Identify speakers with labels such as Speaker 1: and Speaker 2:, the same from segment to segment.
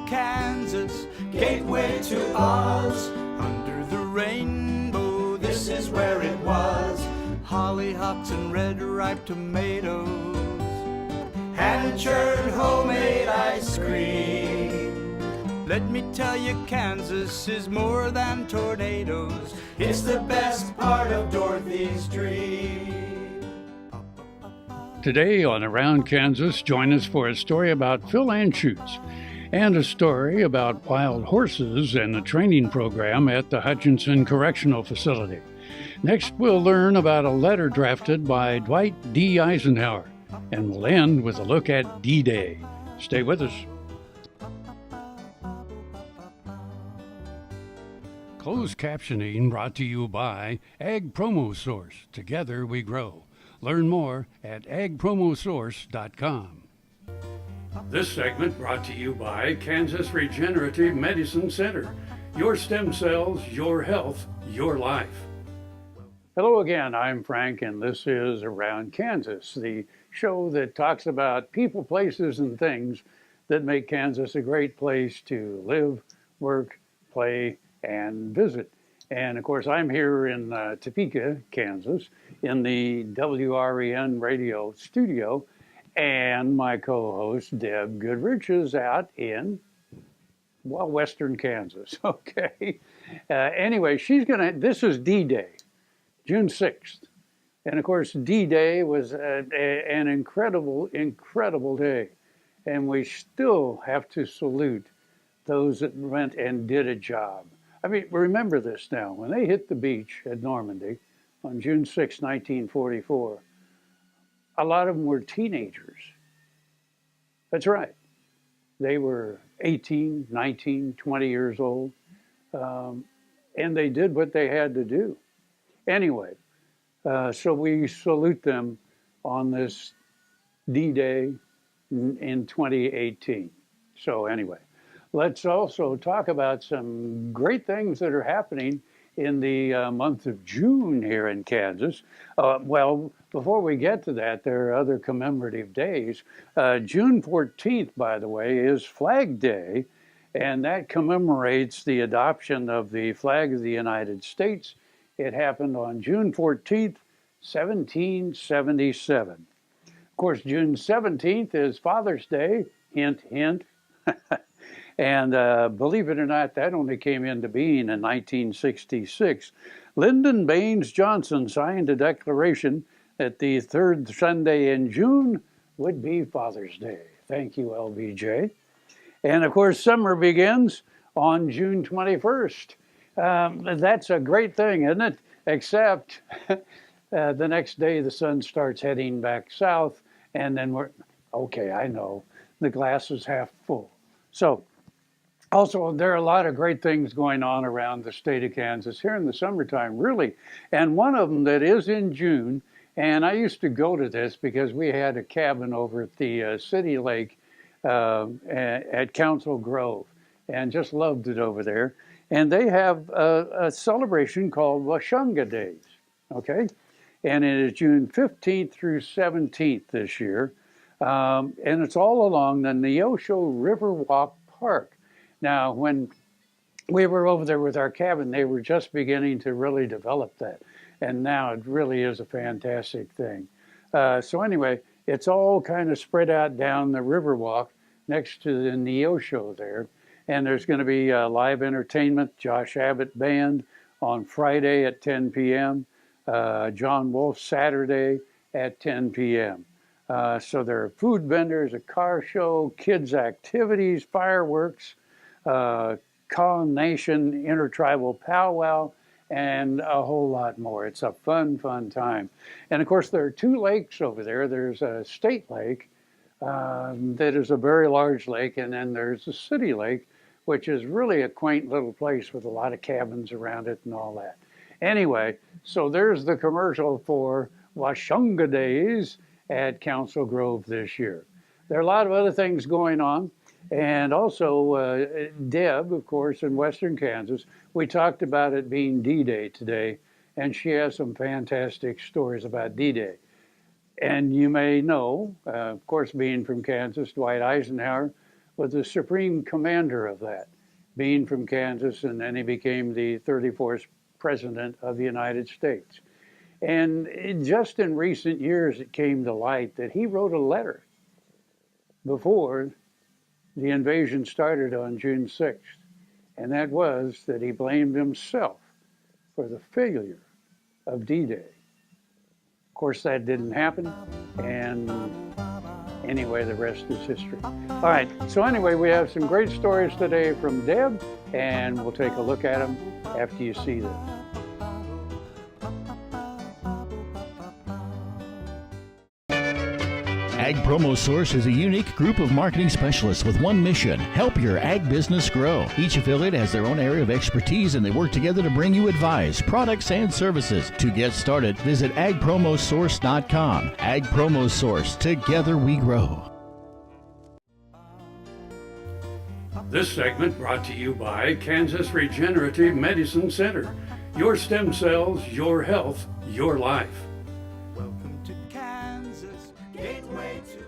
Speaker 1: Kansas, gateway to Oz. Under the rainbow, this is where it was. Hollyhocks and red ripe tomatoes, hand-churned homemade ice cream. Let me tell you, Kansas is more than tornadoes. It's the best part of Dorothy's dream.
Speaker 2: Today on Around Kansas, join us for a story about Phill Anschutz and a story about wild horses and the training program at the Hutchinson Correctional Facility. Next, we'll learn about a letter drafted by Dwight D Eisenhower, and we'll end with a look at D-Day. Stay with us. Closed captioning brought to you by Ag Promo Source. Together we grow. Learn more at agpromosource.com. This segment brought to you by Kansas Regenerative Medicine Center. Your stem cells, your health, your life. Hello again, I'm Frank, and this is Around Kansas, the show that talks about people, places, and things that make Kansas a great place to live, work, play, and visit. And of course, I'm here in Topeka, Kansas, in the WREN radio studio, and my co-host, Deb Goodrich, is out in, well, western Kansas, okay? Anyway, this is D-Day, June 6th. And of course, D-Day was an incredible, incredible day. And we still have to salute those that went and did a job. I mean, remember this now. When they hit the beach at Normandy on June 6, 1944, a lot of them were teenagers. That's right. They were 18, 19, 20 years old, and they did what they had to do. Anyway, so we salute them on this D-Day in 2018. So anyway. Let's also talk about some great things that are happening in the month of June here in Kansas. Well, before we get to that, there are other commemorative days. June 14th, by the way, is Flag Day, and that commemorates the adoption of the flag of the United States. It happened on June 14th, 1777. Of course, June 17th is Father's Day, hint, hint. And believe it or not, that only came into being in 1966. Lyndon Baines Johnson signed a declaration that the third Sunday in June would be Father's Day. Thank you, LBJ. And of course, summer begins on June 21st. That's a great thing, isn't it? Except the next day the sun starts heading back south, and then okay, I know, the glass is half full. So, also, there are a lot of great things going on around the state of Kansas here in the summertime, really. And one of them that is in June, and I used to go to this because we had a cabin over at the City Lake at Council Grove, and just loved it over there. And they have a celebration called Washunga Days, okay? And it is June 15th through 17th this year. And it's all along the Neosho Riverwalk Park. Now, when we were over there with our cabin, they were just beginning to really develop that. And now it really is a fantastic thing. So anyway, it's all kind of spread out down the Riverwalk next to the Neosho there. And there's going to be live entertainment, Josh Abbott Band on Friday at 10 p.m., John Wolfe Saturday at 10 p.m. So there are food vendors, a car show, kids' activities, fireworks, Kaw Nation Intertribal Powwow, and a whole lot more. It's a fun, fun time. And of course, there are two lakes over there. There's a state lake that is a very large lake, and then there's a city lake, which is really a quaint little place with a lot of cabins around it and all that. Anyway, so there's the commercial for Washunga Days at Council Grove this year. There are a lot of other things going on. And also, Deb, of course, in western Kansas, we talked about it being D-Day today, and she has some fantastic stories about D-Day. And you may know, of course, being from Kansas, Dwight Eisenhower was the supreme commander of that, being from Kansas, and then he became the 34th President of the United States. And just in recent years, it came to light that he wrote a letter before the invasion started on June 6th. And that was that he blamed himself for the failure of D-Day. Of course, that didn't happen. And anyway, the rest is history. All right, so anyway, we have some great stories today from Deb, and we'll take a look at them after you see them.
Speaker 3: Ag Promo Source is a unique group of marketing specialists with one mission: help your ag business grow. Each affiliate has their own area of expertise, and they work together to bring you advice, products, and services. To get started, visit agpromosource.com. Ag Promo Source. Together we grow.
Speaker 2: This segment brought to you by Kansas Regenerative Medicine Center. Your stem cells, your health, your life.
Speaker 1: Welcome to Kansas, gateway to...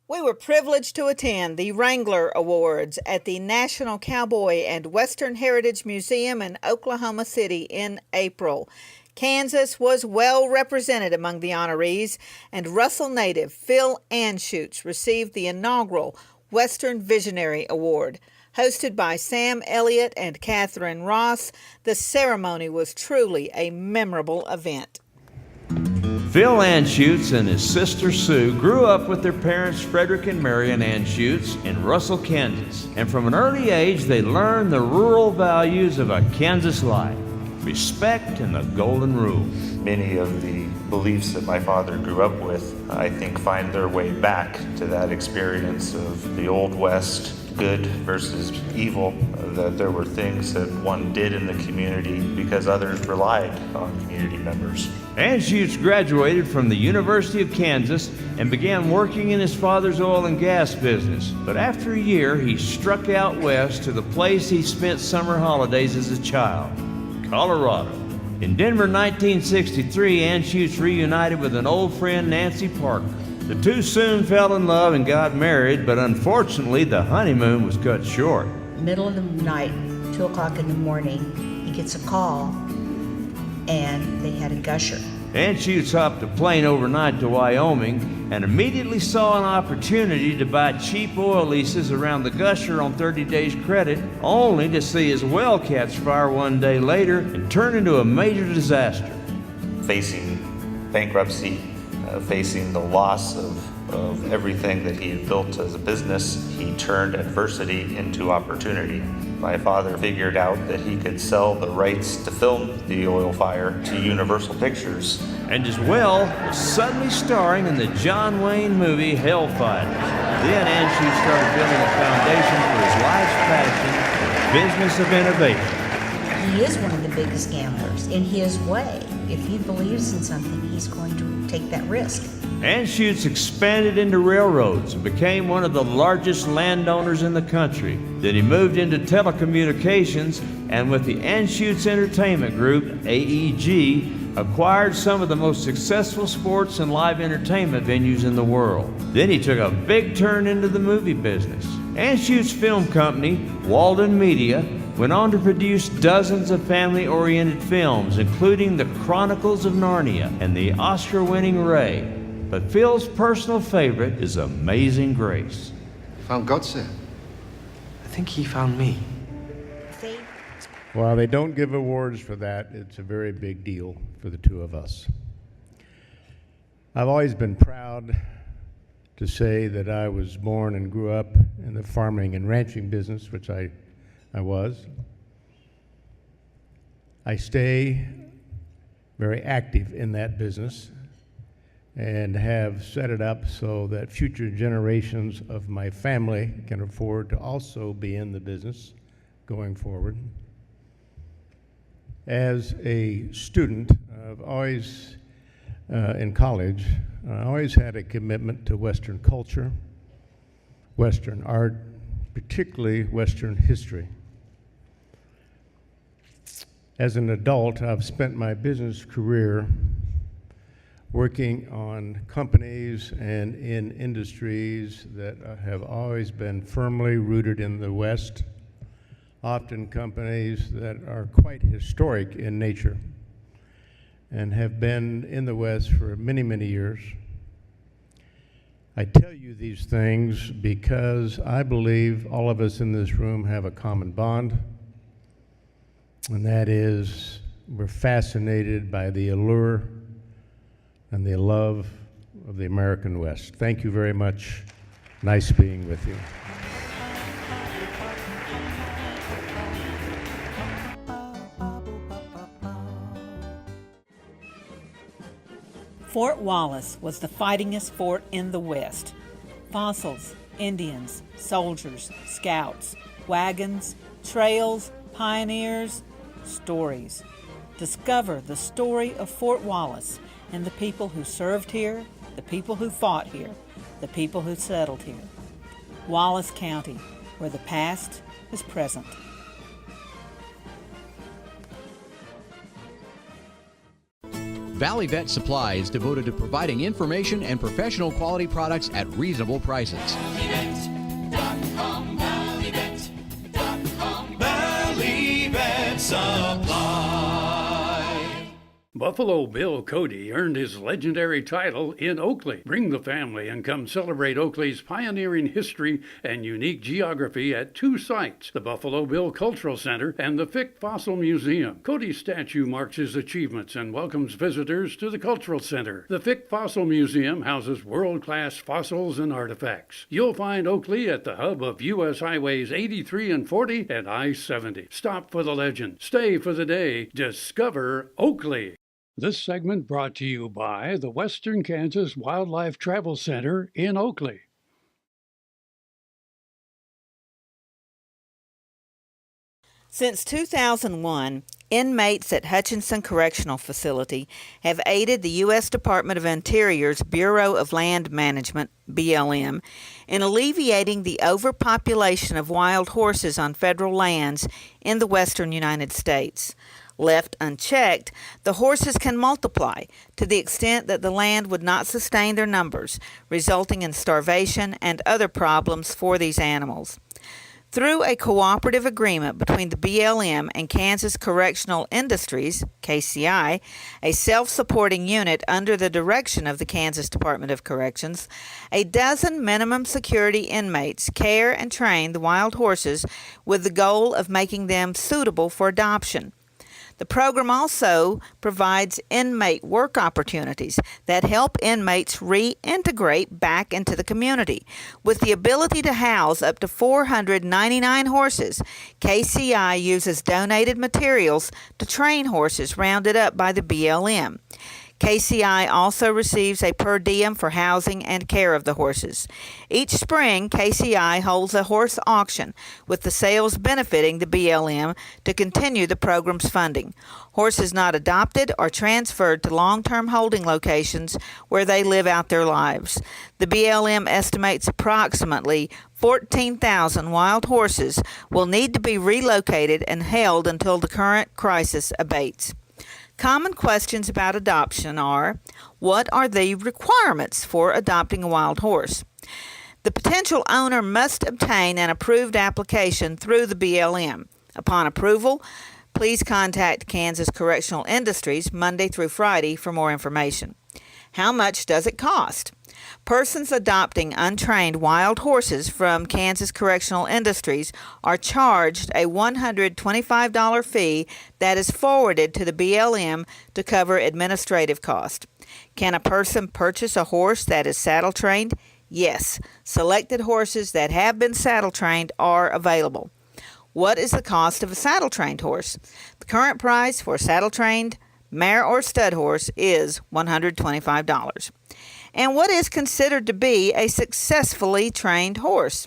Speaker 4: We were privileged to attend the Wrangler Awards at the National Cowboy and Western Heritage Museum in Oklahoma City in April. Kansas was well represented among the honorees, and Russell native Phill Anschutz received the inaugural Western Visionary Award. Hosted by Sam Elliott and Catherine Ross, the ceremony was truly a memorable event.
Speaker 5: Phill Anschutz and his sister Sue grew up with their parents Frederick and Marion Anschutz in Russell, Kansas. And from an early age, they learned the rural values of a Kansas life: respect and the golden rule.
Speaker 6: Many of the beliefs that my father grew up with, I think, find their way back to that experience of the Old West, good versus evil, that there were things that one did in the community because others relied on community members.
Speaker 5: Anschutz graduated from the University of Kansas and began working in his father's oil and gas business. But after a year, he struck out west to the place he spent summer holidays as a child, Colorado. In Denver, 1963, Anschutz reunited with an old friend, Nancy Parker. The two soon fell in love and got married, but unfortunately, the honeymoon was cut short.
Speaker 7: Middle of the night, 2 o'clock in the morning, he gets a call, and they had a gusher.
Speaker 5: Anschutz hopped a plane overnight to Wyoming and immediately saw an opportunity to buy cheap oil leases around the gusher on 30 days credit, only to see his well catch fire one day later and turn into a major disaster.
Speaker 6: Facing bankruptcy, facing the loss of everything that he had built as a business, he turned adversity into opportunity. My father figured out that he could sell the rights to film the oil fire to Universal Pictures.
Speaker 5: And his well was suddenly starring in the John Wayne movie Hellfighters. Then Anschutz started building a foundation for his life's passion, the business of innovation.
Speaker 7: He is one of the biggest gamblers in his way. If he believes in something, he's going to take that risk.
Speaker 5: Anschutz expanded into railroads and became one of the largest landowners in the country. Then he moved into telecommunications, and with the Anschutz Entertainment Group, AEG, acquired some of the most successful sports and live entertainment venues in the world. Then he took a big turn into the movie business. Anschutz Film Company, Walden Media, went on to produce dozens of family-oriented films, including The Chronicles of Narnia and the Oscar-winning Ray. But Phil's personal favorite is Amazing Grace.
Speaker 8: Found God, sir. I think he found me.
Speaker 7: See?
Speaker 9: While they don't give awards for that, it's a very big deal for the two of us. I've always been proud to say that I was born and grew up in the farming and ranching business, which I was. I stay very active in that business and have set it up so that future generations of my family can afford to also be in the business going forward. As a student, I've always, in college, I always had a commitment to Western culture, Western art, particularly Western history. As an adult, I've spent my business career working on companies and in industries that have always been firmly rooted in the West, often companies that are quite historic in nature and have been in the West for many, many years. I tell you these things because I believe all of us in this room have a common bond, and that is we're fascinated by the allure and the love of the American West. Thank you very much. Nice being with you.
Speaker 10: Fort Wallace was the fightingest fort in the West. Fossils, Indians, soldiers, scouts, wagons, trails, pioneers, stories. Discover the story of Fort Wallace and the people who served here, the people who fought here, the people who settled here. Wallace County, where the past is present.
Speaker 11: Valley Vet Supply is devoted to providing information and professional quality products at reasonable prices.
Speaker 1: ValleyVet.com, ValleyVet.com, Valley Vet Supply.
Speaker 2: Buffalo Bill Cody earned his legendary title in Oakley. Bring the family and come celebrate Oakley's pioneering history and unique geography at two sites, the Buffalo Bill Cultural Center and the Fick Fossil Museum. Cody's statue marks his achievements and welcomes visitors to the Cultural Center. The Fick Fossil Museum houses world-class fossils and artifacts. You'll find Oakley at the hub of U.S. Highways 83 and 40 and I-70. Stop for the legend. Stay for the day. Discover Oakley. This segment brought to you by the Western Kansas Wildlife Travel Center in Oakley.
Speaker 4: Since 2001, inmates at Hutchinson Correctional Facility have aided the U.S. Department of Interior's Bureau of Land Management, BLM, in alleviating the overpopulation of wild horses on federal lands in the western United States. Left unchecked, the horses can multiply to the extent that the land would not sustain their numbers, resulting in starvation and other problems for these animals. Through a cooperative agreement between the BLM and Kansas Correctional Industries, KCI, a self-supporting unit under the direction of the Kansas Department of Corrections, a dozen minimum security inmates care and train the wild horses with the goal of making them suitable for adoption. The program also provides inmate work opportunities that help inmates reintegrate back into the community. With the ability to house up to 499 horses, KCI uses donated materials to train horses rounded up by the BLM. KCI also receives a per diem for housing and care of the horses. Each spring, KCI holds a horse auction, with the sales benefiting the BLM to continue the program's funding. Horses not adopted are transferred to long-term holding locations where they live out their lives. The BLM estimates approximately 14,000 wild horses will need to be relocated and held until the current crisis abates. Common questions about adoption are, what are the requirements for adopting a wild horse? The potential owner must obtain an approved application through the BLM. Upon approval, please contact Kansas Correctional Industries Monday through Friday for more information. How much does it cost? Persons adopting untrained wild horses from Kansas Correctional Industries are charged a $125 fee that is forwarded to the BLM to cover administrative costs. Can a person purchase a horse that is saddle trained? Yes. Selected horses that have been saddle trained are available. What is the cost of a saddle trained horse? The current price for a saddle trained mare or stud horse is $125. And what is considered to be a successfully trained horse?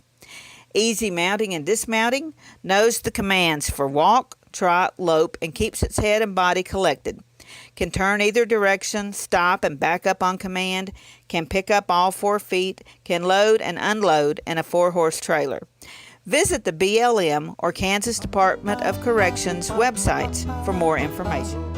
Speaker 4: Easy mounting and dismounting, knows the commands for walk, trot, lope, and keeps its head and body collected. Can turn either direction, stop and back up on command, can pick up all 4 feet, can load and unload in a 4-horse trailer. Visit the BLM or Kansas Department of Corrections websites for more information.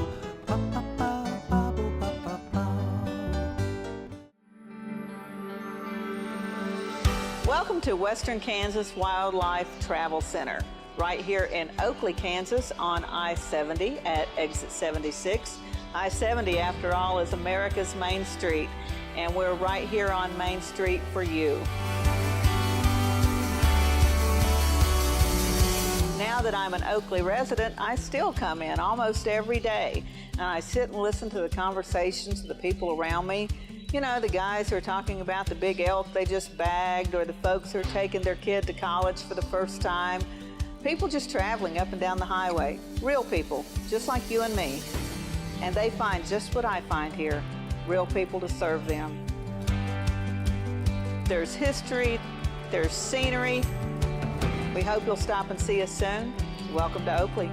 Speaker 4: Welcome to Western Kansas Wildlife Travel Center, right here in Oakley, Kansas on I-70 at exit 76. I-70, after all, is America's Main Street, and we're right here on Main Street for you. Now that I'm an Oakley resident, I still come in almost every day, and I sit and listen to the conversations of the people around me. You know, the guys who are talking about the big elk they just bagged, or the folks who are taking their kid to college for the first time. People just traveling up and down the highway. Real people, just like you and me. And they find just what I find here, real people to serve them. There's history, there's scenery. We hope you'll stop and see us soon. Welcome to Oakley.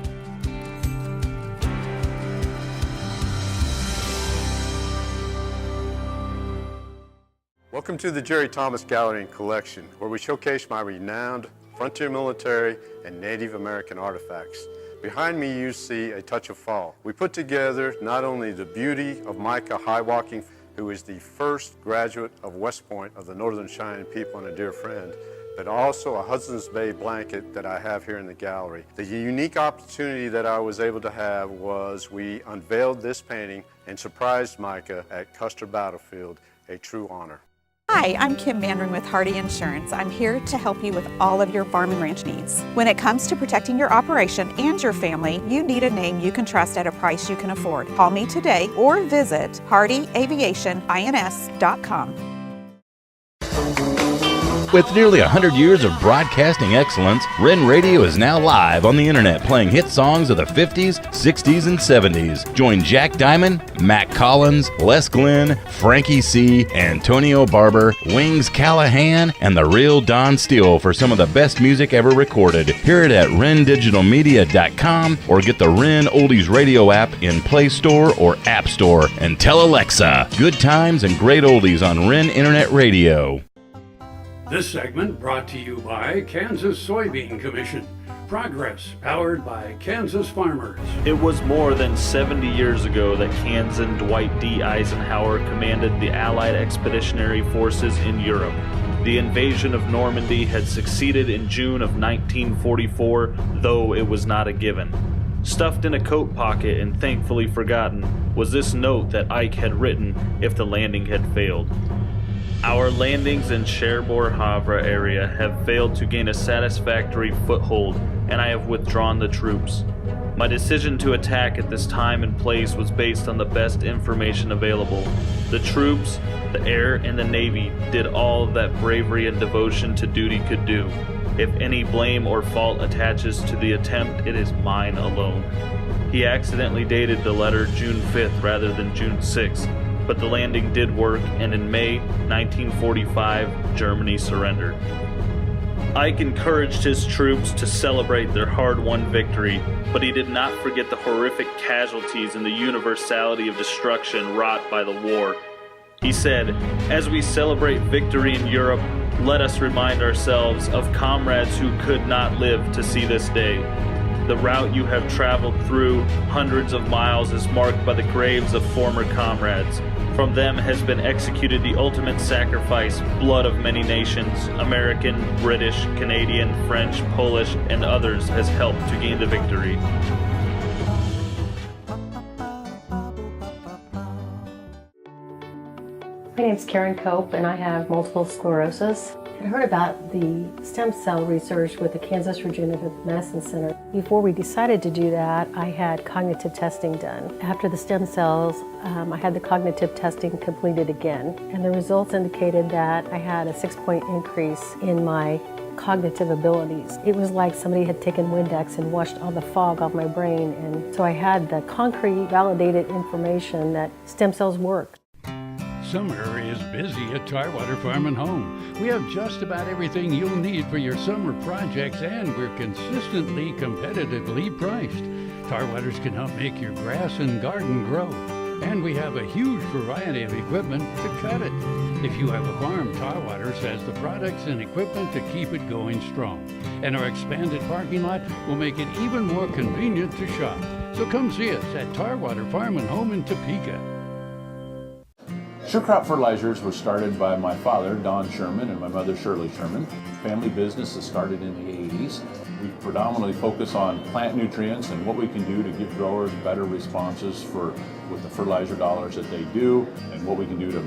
Speaker 12: Welcome to the Jerry Thomas Gallery and Collection, where we showcase my renowned frontier military and Native American artifacts. Behind me you see a touch of fall. We put together not only the beauty of Micah Highwalking, who is the first graduate of West Point of the Northern Cheyenne people and a dear friend, but also a Hudson's Bay blanket that I have here in the gallery. The unique opportunity that I was able to have was we unveiled this painting and surprised Micah at Custer Battlefield, a true honor.
Speaker 13: Hi, I'm Kim Mandering with Hardy Insurance. I'm here to help you with all of your farm and ranch needs. When it comes to protecting your operation and your family, you need a name you can trust at a price you can afford. Call me today or visit hardyaviationins.com.
Speaker 3: With nearly 100 years of broadcasting excellence, Ren Radio is now live on the internet playing hit songs of the 50s, 60s, and 70s. Join Jack Diamond, Mac Collins, Les Glenn, Frankie C., Antonio Barber, Wings Callahan, and the real Don Steele for some of the best music ever recorded. Hear it at rendigitalmedia.com or get the Ren Oldies Radio app in Play Store or App Store and tell Alexa, good times and great oldies on Ren Internet Radio.
Speaker 2: This segment brought to you by Kansas Soybean Commission. Progress powered by Kansas farmers.
Speaker 14: It was more than 70 years ago that Kansan Dwight D Eisenhower commanded the Allied Expeditionary Forces in Europe. The invasion of Normandy had succeeded in June of 1944, though it was not a given. Stuffed in a coat pocket and thankfully forgotten was this note that Ike had written if the landing had failed. Our landings in Cherbourg Havre area have failed to gain a satisfactory foothold, and I have withdrawn the troops. My decision to attack at this time and place was based on the best information available. The troops, the air, and the Navy did all that bravery and devotion to duty could do. If any blame or fault attaches to the attempt, it is mine alone. He accidentally dated the letter June 5th rather than June 6th. But the landing did work, and in May 1945, Germany surrendered. Ike encouraged his troops to celebrate their hard-won victory, but he did not forget the horrific casualties and the universality of destruction wrought by the war. He said, "As we celebrate victory in Europe, let us remind ourselves of comrades who could not live to see this day. The route you have traveled through, hundreds of miles, is marked by the graves of former comrades. From them has been executed the ultimate sacrifice, blood of many nations, American, British, Canadian, French, Polish, and others has helped to gain the victory."
Speaker 15: My name's Karen Cope, and I have multiple sclerosis. I heard about the stem cell research with the Kansas Regenerative Medicine Center. Before we decided to do that, I had cognitive testing done. After the stem cells, I had the cognitive testing completed again, and the results indicated that I had a 6-point increase in my cognitive abilities. It was like somebody had taken Windex and washed all the fog off my brain, and so I had the concrete, validated information that stem cells work.
Speaker 2: Summer is busy at Tarwater Farm and Home. We have just about everything you'll need for your summer projects, and we're consistently competitively priced. Tarwaters can help make your grass and garden grow, and we have a huge variety of equipment to cut it. If you have a farm, Tarwaters has the products and equipment to keep it going strong. And our expanded parking lot will make it even more convenient to shop. So come see us at Tarwater Farm and Home in Topeka.
Speaker 16: Sure Crop Fertilizers was started by my father, Don Sherman, and my mother, Shirley Sherman. Family business that started in the 80s. We predominantly focus on plant nutrients and what we can do to give growers better responses with the fertilizer dollars that they do, and what we can do to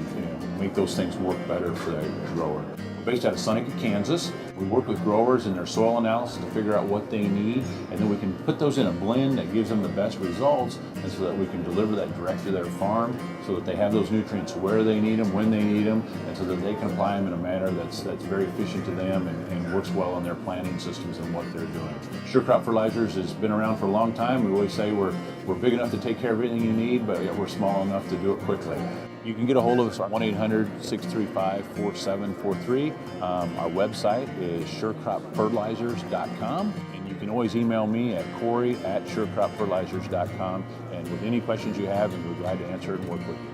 Speaker 16: make those things work better for the grower. We're based out of Seneca, Kansas. We work with growers in their soil analysis to figure out what they need, and then we can put those in a blend that gives them the best results, and so that we can deliver that direct to their farm so that they have those nutrients where they need them, when they need them, and so that they can apply them in a manner that's very efficient to them and works well on their planting systems and what they're doing. Sure Crop Fertilizers has been around for a long time. We always say we're big enough to take care of everything you need, but we're small enough to do it quickly. You can get a hold of us at 1-800-635-4743. Our website is surecropfertilizers.com, and you can always email me at Corey@surecropfertilizers.com, and with any questions you have, we're glad to answer it and work with you.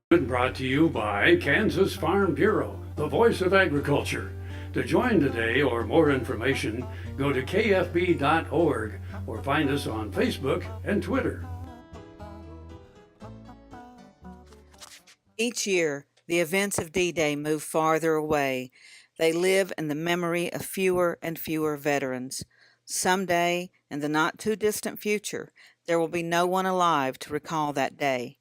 Speaker 2: Been brought to you by Kansas Farm Bureau, the voice of agriculture. To join today or more information, go to kfb.org or find us on Facebook and Twitter.
Speaker 4: Each year, the events of D-Day move farther away. They live in the memory of fewer and fewer veterans. Someday, in the not-too-distant future, there will be no one alive to recall that day.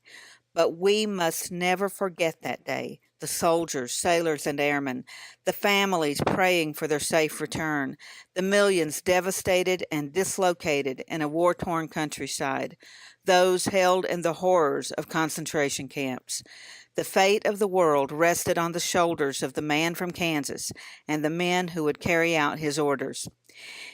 Speaker 4: But we must never forget that day, the soldiers, sailors, and airmen, the families praying for their safe return, the millions devastated and dislocated in a war-torn countryside, those held in the horrors of concentration camps. The fate of the world rested on the shoulders of the man from Kansas and the men who would carry out his orders.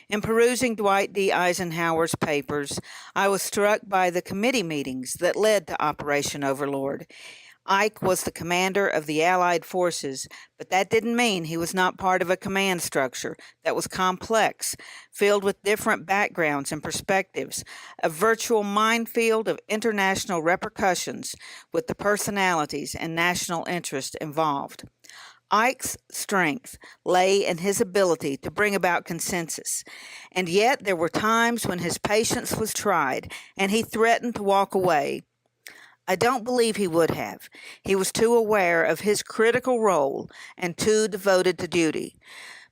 Speaker 4: In perusing Dwight D Eisenhower's papers, I was struck by the committee meetings that led to Operation Overlord. Ike was the commander of the Allied forces, but that didn't mean he was not part of a command structure that was complex, filled with different backgrounds and perspectives, a virtual minefield of international repercussions with the personalities and national interest involved. Ike's strength lay in his ability to bring about consensus, and yet there were times when his patience was tried and he threatened to walk away. I don't believe he would have. He was too aware of his critical role and too devoted to duty.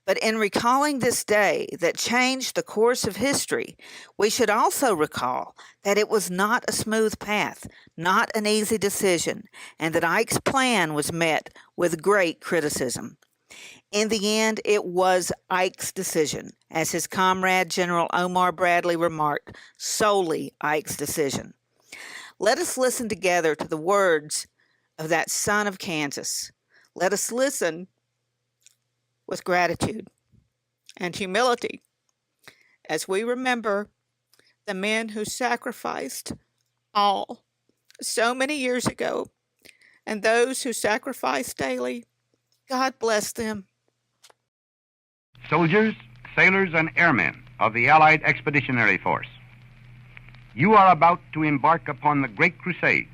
Speaker 4: But in recalling this day that changed the course of history, we should also recall that it was not a smooth path, not an easy decision, and that Ike's plan was met with great criticism. In the end, it was Ike's decision, as his comrade General Omar Bradley remarked, solely Ike's decision. Let us listen together to the words of that son of Kansas. Let us listen with gratitude and humility as we remember the men who sacrificed all so many years ago and those who sacrifice daily. God bless them.
Speaker 17: Soldiers, sailors, and airmen of the Allied Expeditionary Force, you are about to embark upon the great crusade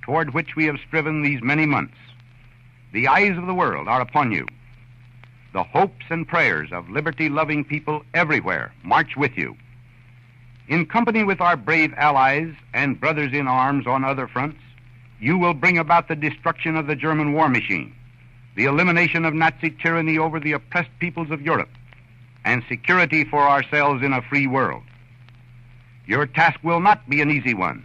Speaker 17: toward which we have striven these many months. The eyes of the world are upon you. The hopes and prayers of liberty-loving people everywhere march with you. In company with our brave allies and brothers in arms on other fronts, you will bring about the destruction of the German war machine, the elimination of Nazi tyranny over the oppressed peoples of Europe, and security for ourselves in a free world. Your task will not be an easy one.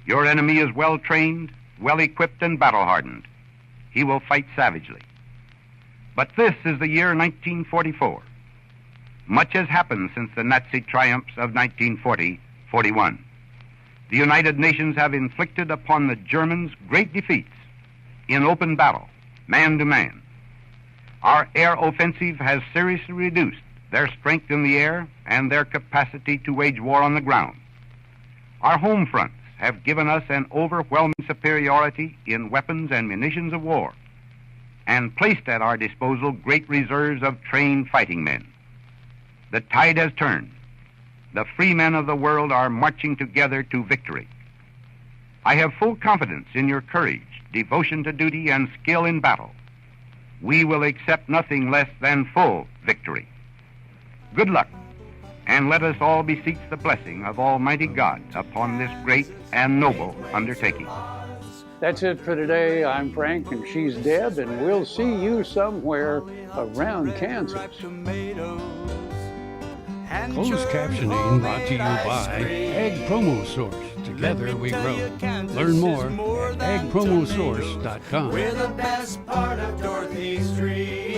Speaker 17: Your enemy is well-trained, well-equipped, and battle-hardened. He will fight savagely. But this is the year 1944. Much has happened since the Nazi triumphs of 1940-41. The United Nations have inflicted upon the Germans great defeats in open battle, man to man. Our air offensive has seriously reduced their strength in the air and their capacity to wage war on the ground. Our home fronts have given us an overwhelming superiority in weapons and munitions of war, and placed at our disposal great reserves of trained fighting men. The tide has turned. The free men of the world are marching together to victory. I have full confidence in your courage, devotion to duty, and skill in battle. We will accept nothing less than full victory. Good luck, and let us all beseech the blessing of Almighty God upon this great and noble undertaking.
Speaker 2: That's it for today. I'm Frank and she's Deb, and we'll see you somewhere around Kansas.
Speaker 18: Closed captioning brought to you by Ag Promo Source. Together we grow. Learn more at agpromosource.com.
Speaker 1: We're the best part of Dorothy Street.